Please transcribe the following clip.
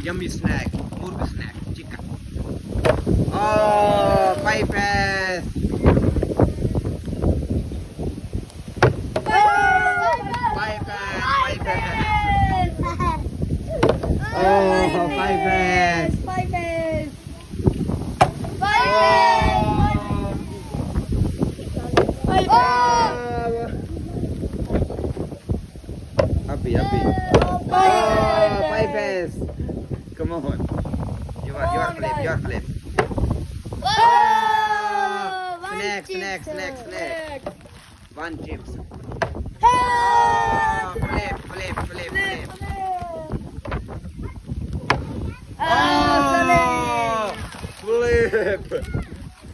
yummy snack. Murg snack. Chicken. Oh, five pass. Five pass. Five pass. Oh, five pass. Happy. Oh, five pass. Come on. Your flip. Snack. One chips. Oh, flip.